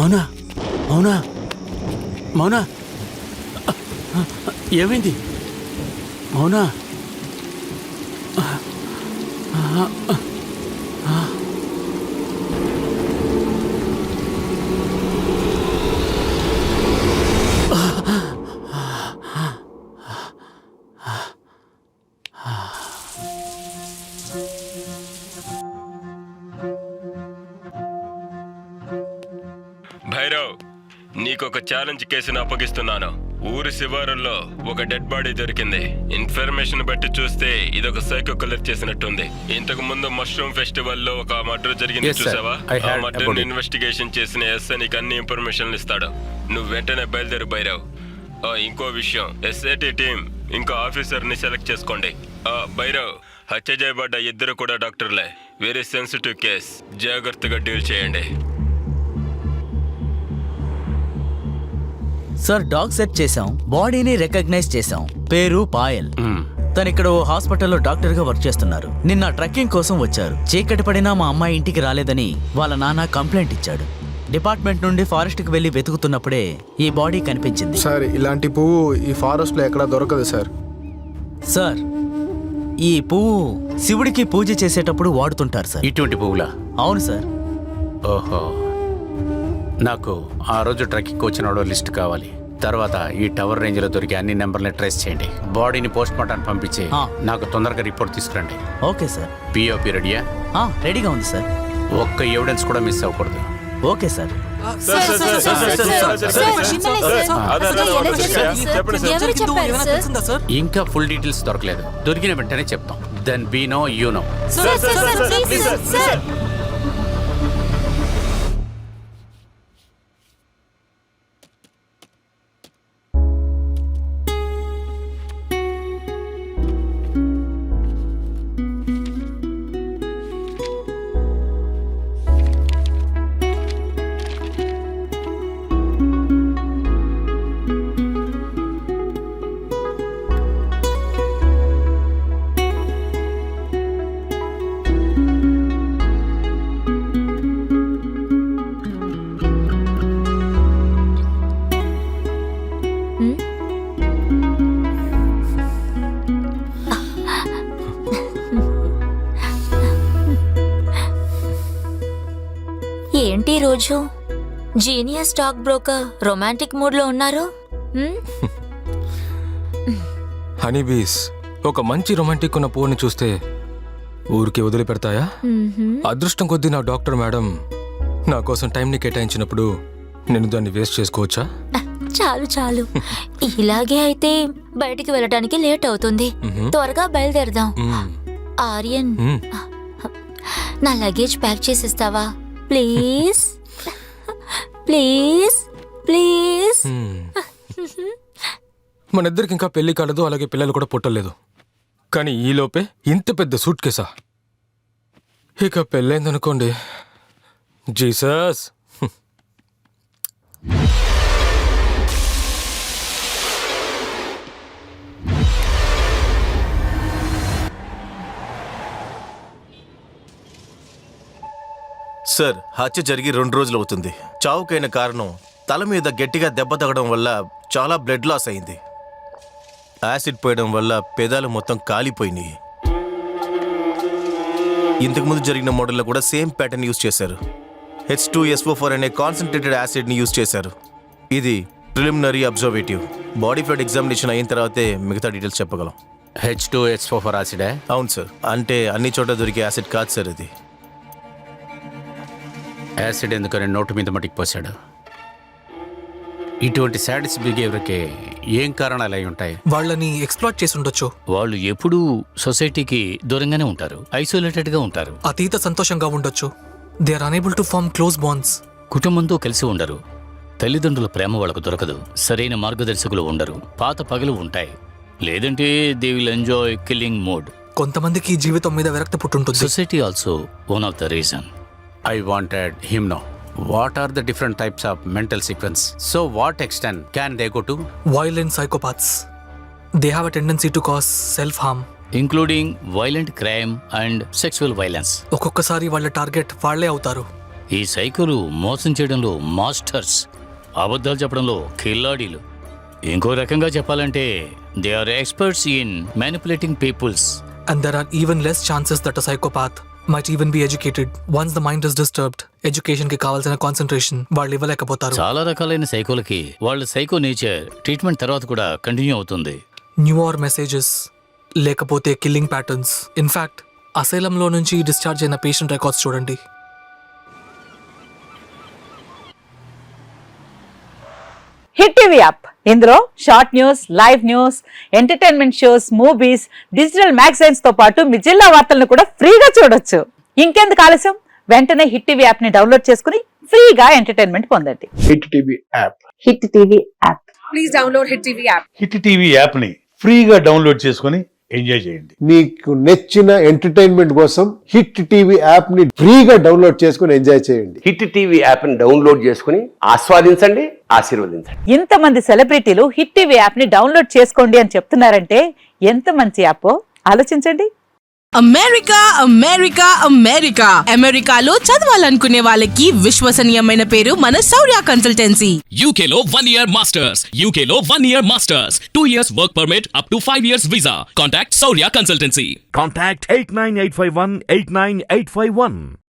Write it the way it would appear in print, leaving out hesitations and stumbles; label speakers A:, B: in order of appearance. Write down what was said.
A: మౌనా మౌనా మౌనా ఏమైంది మౌనా?
B: భైరవ్, నీకొక ఛాలెంజ్ కేసును అప్పగిస్తున్నాను. ఊరి శివారుల్లో ఒక డెడ్ బాడీ దొరికింది. ఇన్ఫర్మేషన్ బట్టి చూస్తే ఇదొక సైకో కిల్లర్ చేసినట్టుంది. ఇంతకు ముందు మష్రూమ్ ఫెస్టివల్ లో ఒక మర్డర్ జరిగింది, చూసావా? ఆ మర్డర్ ఇన్వెస్టిగేషన్ చేసిన ఎస్ఐ నీకు అన్ని ఇన్ఫర్మేషన్లు ఇస్తాడు. నువ్వు వెంటనే బయలుదేరు భైరవ్. ఇంకో విషయం, ఎస్ఐటి టీం ఇంకో ఆఫీసర్ ని సెలెక్ట్ చేసుకోండి. భైరవ్, హత్య చేయబడ్డ ఇద్దరు కూడా డాక్టర్లే. వెరీ సెన్సిటివ్ కేస్, జాగ్రత్తగా డీల్ చేయండి.
C: సార్, డాగ్ సెట్ చేశాం, బాడీని రికగ్నైజ్ చేశాం. పేరు పాయల్. తను ఇక్కడ ఓ హాస్పిటల్లో డాక్టర్ గా వర్క్ చేస్తున్నారు. నిన్న ట్రెక్కింగ్ కోసం వచ్చారు. చీకటి పడినా మా అమ్మాయి ఇంటికి రాలేదని వాళ్ళ నాన్న కంప్లైంట్ ఇచ్చాడు. డిపార్ట్మెంట్ నుండి ఫారెస్ట్ కి వెళ్లి వెతుకుతున్నప్పుడే ఈ బాడీ కనిపించింది.
D: సార్, ఇలాంటి పువ్వు ఈ ఫారెస్ట్ లో ఎక్కడా దొరకదు సార్.
C: సార్, ఈ పువ్వు శివుడికి పూజ చేసేటప్పుడు వాడుతుంటారు సార్.
A: ఇటువంటి పువ్వులా?
C: అవును సార్.
A: ఓహో, నాకు ఆ రోజు ట్రెక్కింగ్ వచ్చిన లిస్ట్ కావాలి. తర్వాత ఈ టవర్ రేంజ్ లో దొరికి అన్ని నెంబర్ని ట్రేస్ చేయండి. బాడీని పోస్ట్ మార్టం పంపించి నాకు తొందరగా రిపోర్ట్ తీసుకురండి.
C: Okay sir.
A: పిఓపి రెడీయా?
C: రెడీగా ఉంది సార్.
A: ఒక్క ఎవిడెన్స్ కూడా మిస్ అవ్వకూడదు.
C: Okay sir.
A: ఇంకా ఫుల్ డీటెయిల్స్ దొరకలేదు. దొరికిన వెంటనే చెప్తాం. Then be no you know.
E: ఏంటి రోజు genius stock broker romantic mood లో ఉన్నారు?
F: హనీబీస్ ఒక మంచి రొమాంటిక్ ఉన్న పువ్వుని చూస్తే ఊరికి వదిలిపెడతాయా? అదృష్టం కొద్దీ నా డాక్టర్ మేడం నా కోసం టైంని కేటాయించినప్పుడు నేను దాన్ని వేస్ట్ చేసుకోవచ్చా?
E: చాలు చాలు, ఇలాగే అయితే బయటికి వెళ్ళడానికి లేట్ అవుతుంది. త్వరగా బయలుదేరదాం. ఆర్యన్, నా లగేజ్ ప్యాక్ చేసిస్తావా ప్లీజ్? Please please.
F: మన ఇద్దరికి ఇంకా పెళ్లి కాలేదు, అలాగే పిల్లలు కూడా పుట్టలేదు. కానీ ఈలోపే ఇంత పెద్ద సూట్ కేసా? ఇక పెళ్ళైందనుకోండి, జీసస్.
G: సార్, హత్య జరిగి 2 రోజులు అవుతుంది. చావుకైన కారణం తల మీద గట్టిగా దెబ్బ తగడం వల్ల చాలా బ్లడ్ లాస్ అయింది. యాసిడ్ పోయడం వల్ల పెదాలు మొత్తం కాలిపోయినాయి. ఇంతకుముందు జరిగిన మోడల్లో కూడా సేమ్ ప్యాటర్న్ యూజ్ చేశారు. H2SO4 అనే కాన్సన్ట్రేటెడ్ యాసిడ్ని యూజ్ చేశారు. ఇది preliminary observative. Body fluid examination అయిన తర్వాతే మిగతా డీటెయిల్స్ చెప్పగలం.
A: H2SO4 యాసిడే?
G: అవును సార్. అంటే అన్ని చోట్ల దొరికే యాసిడ్ కాదు సార్ ఇది.
A: యాసిడ్ ఎందుకని నోటు మీద మట్టికి పోసాడు? ఇటువంటి సాడిస్ బిహేవియర్కి ఏం కారణాలు అయి ఉంటాయి?
H: వాళ్ళని ఎక్స్‌ప్లాయిట్ చేసి ఉండొచ్చు.
I: వాళ్ళు ఎప్పుడూ సొసైటీకి దూరంగానే ఉంటారు, ఐసోలేటెడ్గా ఉంటారు.
H: అతీత సంతోషంగా ఉండొచ్చు. They are unable to form close bonds.
I: కుటుంబంతో కలిసి ఉండరు. తల్లిదండ్రుల ప్రేమ వాళ్ళకు దొరకదు. సరైన మార్గదర్శకులు ఉండరు. పాత పగలు ఉంటాయి. లేదంటే they will enjoy killing mode.
H: కొంతమందికి జీవితం మీద విరక్తి పుట్టుంటుంది.
I: Society also one of the reason.
A: I wanted him know. What are the different types of mental sequence? So what extent can they go to?
H: Violent psychopaths. They have a tendency to cause self-harm.
I: Including violent crime and sexual violence.
H: ఒక్కొక్కసారి వాళ్ళ target వాళ్ళే అవుతారు.
I: ఈ సైకోలు మోసం చేయడంలో masters, అబద్ధాలు చెప్పడంలో కిల్లాడీలు. ఇంకో రకంగా చెప్పాలంటే they are experts in manipulating peoples.
H: And there are even less chances that a psychopath might even be educated. Once the mind is disturbed, education కి కావాల్సిన కాన్సంట్రేషన్ వాళ్ళు ఇవ్వలేకపోతారు.
I: చాలా రకాలైన సైకోలకి వాళ్ళ సైకో నేచర్ ట్రీట్మెంట్ తర్వాత కూడా కంటిన్యూ అవుతుంది.
H: న్యూఆర్ మెసేజెస్ లేకపోతే కిల్లింగ్ ప్యాటర్న్స్. ఇన్ఫాక్ట్ అసైలంలో నుంచి డిశ్చార్జ్ అయిన పేషెంట్ రికార్డ్స్ చూడండి.
J: హిట్ టీవీ యాప్, ఇందులో short news, live news, entertainment shows, movies, digital magazines తో పాటు మీ జిల్లా వార్తలను కూడా ఫ్రీగా చూడొచ్చు. ఇంకెందుకు ఆలస్యం, వెంటనే హిట్ టీవీ యాప్ ని డౌన్లోడ్ చేసుకుని ఫ్రీగా ఎంటర్టైన్మెంట్ పొందండి.
D: Hit TV app.
J: Hit TV app.
K: Please download hit TV app.
L: Hit TV యాప్ని ఫ్రీగా డౌన్లోడ్ చేసుకొని ఎంజాయ్ చేయండి.
M: మీకు నచ్చిన ఎంటర్టైన్మెంట్ కోసం హిట్ టీవీ యాప్ ని ఫ్రీగా డౌన్లోడ్ చేసుకుని ఎంజాయ్ చేయండి.
N: హిట్ టీవీ యాప్ ని డౌన్లోడ్ చేసుకుని ఆస్వాదించండి, ఆశీర్వదించండి.
J: ఇంతమంది సెలబ్రిటీలు హిట్ టీవీ యాప్ ని డౌన్లోడ్ చేసుకోండి అని చెప్తున్నారంటే ఎంత మంచి యాప్ ఆలోచించండి.
K: అమెరికా అమెరికా అమెరికా అమెరికాలో చదవాలనుకునే వాళ్ళకి విశ్వసనీయమైన పేరు మన శౌర్య కన్సల్టెన్సీ.
O: యూకేలో 1 year మాస్టర్స్, యూకేలో 1 year masters, 2 years work permit up to 5 years visa. Contact Shaurya consultancy.
L: Contact 89851 89851.